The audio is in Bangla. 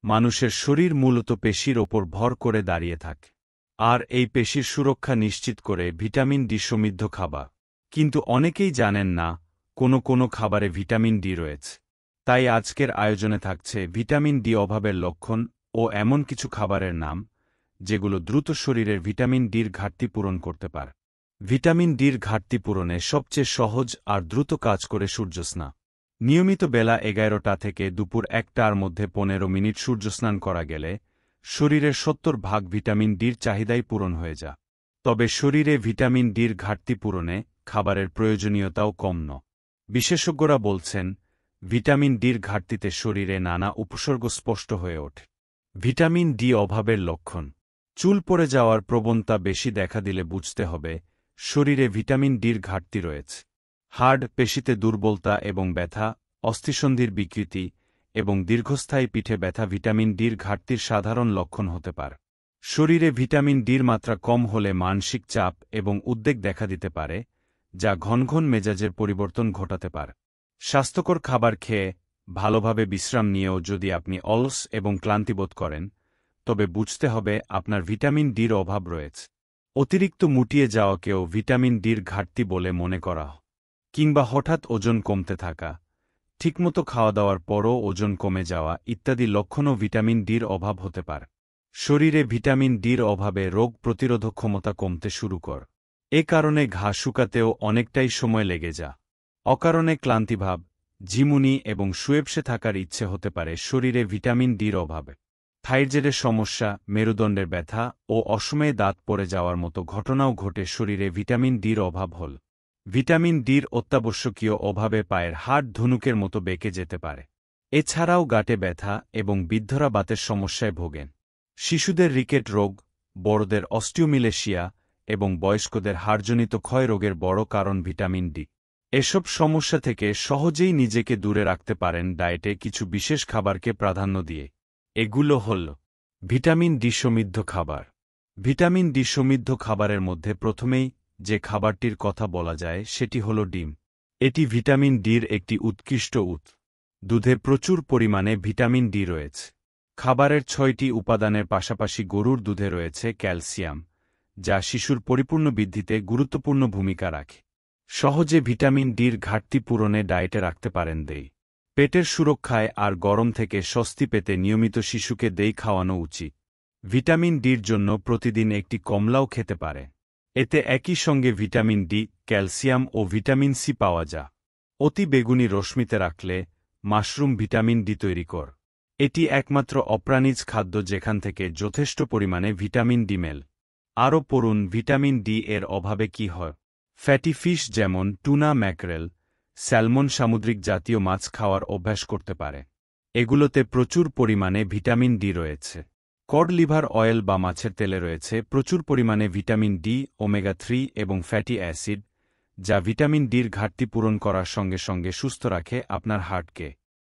মানুষের শরীর মূলত পেশির ওপর ভর করে দাঁড়িয়ে থাকে। আর এই পেশির সুরক্ষা নিশ্চিত করে ভিটামিন ডি সমৃদ্ধ খাবার। কিন্তু অনেকেই জানেন না, কোনো খাবারে ভিটামিন ডি রয়েছে। তাই আজকের আয়োজনে থাকছে ভিটামিন ডি অভাবের লক্ষণ ও এমন কিছু খাবারের নাম, যেগুলো দ্রুত শরীরের ভিটামিন ডির ঘাটতি পূরণ করতে পারে। ভিটামিন ডির ঘাটতি পূরণে সবচেয়ে সহজ আর দ্রুত কাজ করে সূর্যস্নান। নিয়মিত বেলা 11টা থেকে দুপুর 1টার মধ্যে 15 মিনিট সূর্যস্নান করা গেলে শরীরের 70% ভিটামিন ডির চাহিদাই পূরণ হয়ে যায়। তবে শরীরে ভিটামিন ডির ঘাটতি পূরণে খাবারের প্রয়োজনীয়তাও কম নয়। বিশেষজ্ঞরা বলছেন, ভিটামিন ডির ঘাটতিতে শরীরে নানা উপসর্গ স্পষ্ট হয়ে ওঠে। ভিটামিন ডি অভাবের লক্ষণ: চুল পড়ে যাওয়ার প্রবণতা বেশি দেখা দিলে বুঝতে হবে শরীরে ভিটামিন ডির ঘাটতি রয়েছে। হাড় পেশিতে দুর্বলতা এবং ব্যথা, অস্থিসন্ধির বিকৃতি এবং দীর্ঘস্থায়ী পিঠে ব্যথা ভিটামিন ডির ঘাটতির সাধারণ লক্ষণ হতে পারে। শরীরে ভিটামিন ডির মাত্রা কম হলে মানসিক চাপ এবং উদ্বেগ দেখা দিতে পারে, যা ঘন মেজাজের পরিবর্তন ঘটাতে পারে। স্বাস্থ্যকর খাবার খেয়ে ভালোভাবে বিশ্রাম নিয়েও যদি আপনি অলস এবং ক্লান্তিবোধ করেন, তবে বুঝতে হবে আপনার ভিটামিন ডির অভাব রয়েছে। অতিরিক্ত মুটিয়ে যাওয়াকেও ভিটামিন ডির ঘাটতি বলে মনে করা হয়। কিংবা হঠাৎ ওজন কমতে থাকা, ঠিকমতো খাওয়া দাওয়ার পরও ওজন কমে যাওয়া ইত্যাদি লক্ষণও ভিটামিন ডির অভাব হতে পারে। শরীরে ভিটামিন ডির অভাবে রোগ প্রতিরোধক ক্ষমতা কমতে শুরু করে। এ কারণে ঘা শুকাতেও অনেকটাই সময় লেগে যায়। অকারণে ক্লান্তিভাব, ঝিমুনি এবং শুয়ে বসে থাকার ইচ্ছে হতে পারে শরীরে ভিটামিন ডির অভাবে। থাইরয়েডের সমস্যা, মেরুদণ্ডের ব্যথা ও অসময়ে দাঁত পড়ে যাওয়ার মতো ঘটনাও ঘটে শরীরে ভিটামিন ডির অভাব হল। ভিটামিন ডির অত্যাবশ্যকীয় অভাবে পায়ের হাড় ধনুকের মতো বেঁকে যেতে পারে। এছাড়াও গাঁটে ব্যথা এবং বৃদ্ধরা বাতের সমস্যায় ভোগেন। শিশুদের রিকেট রোগ, বড়দের অস্টিওমিলেশিয়া এবং বয়স্কদের হাড়জনিত ক্ষয় রোগের বড় কারণ ভিটামিন ডি। এসব সমস্যা থেকে সহজেই নিজেকে দূরে রাখতে পারেন ডায়েটে কিছু বিশেষ খাবারকে প্রাধান্য দিয়ে। এগুলো হল ভিটামিন ডি সমৃদ্ধ খাবার। ভিটামিন ডি সমৃদ্ধ খাবারের মধ্যে প্রথমেই যে খাবারটির কথা বলা যায় সেটি হল ডিম। এটি ভিটামিন ডির একটি উৎকৃষ্ট উৎস। দুধে প্রচুর পরিমাণে ভিটামিন ডি রয়েছে। খাবারের 6টি উপাদানের পাশাপাশি গরুর দুধে রয়েছে ক্যালসিয়াম, যা শিশুর পরিপূর্ণ বৃদ্ধিতে গুরুত্বপূর্ণ ভূমিকা রাখে। সহজে ভিটামিন ডির ঘাটতি পূরণে ডায়েটে রাখতে পারেন দই। পেটের সুরক্ষায় আর গরম থেকে স্বস্তি পেতে নিয়মিত শিশুকে দই খাওয়ানো উচিত। ভিটামিন ডির জন্য প্রতিদিন একটি কমলাও খেতে পারে। এতে একই সঙ্গে ভিটামিন ডি, ক্যালসিয়াম ও ভিটামিন সি পাওয়া যায়। অতি বেগুনি রশ্মিতে রাখলে মাশরুম ভিটামিন ডি তৈরি কর। এটি একমাত্র অপ্রাণিজ খাদ্য যেখান থেকে যথেষ্ট পরিমাণে ভিটামিন ডি মেলে। আরও পড়ুন ভিটামিন ডি এর অভাবে কী হয়। ফ্যাটি ফিশ যেমন টুনা, ম্যাকরেল, স্যালমন সামুদ্রিক জাতীয় মাছ খাওয়ার অভ্যাস করতে পারে। এগুলোতে প্রচুর পরিমাণে ভিটামিন ডি রয়েছে। কড লিভার অয়েল বা মাছের তেলে রয়েছে প্রচুর পরিমাণে ভিটামিন ডি, ওমেগা-3 এবং ফ্যাটি অ্যাসিড, যা ভিটামিন ডির ঘাটতি পূরণ করার সঙ্গে সঙ্গে সুস্থ রাখে আপনার হার্টকে।